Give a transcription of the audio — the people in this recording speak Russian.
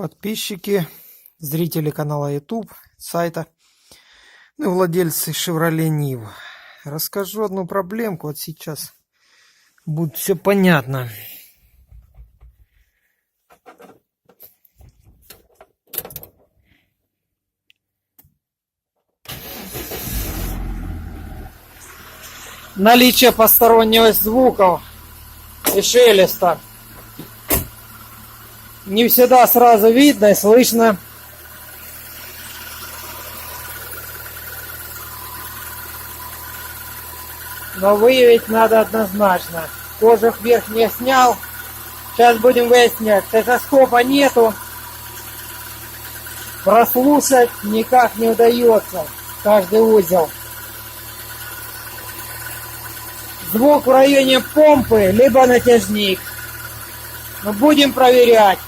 подписчики, зрители канала YouTube, сайта, ну и владельцы Chevrolet Niva. Расскажу одну проблемку, вот сейчас будет все понятно. Наличие постороннего звука и шелеста не всегда сразу видно и слышно. Но выявить надо однозначно. Кожух верхний снял. Сейчас будем выяснять. Стетоскопа нету. Прослушать никак не удается каждый узел. Звук в районе помпы, либо натяжник. Но будем проверять.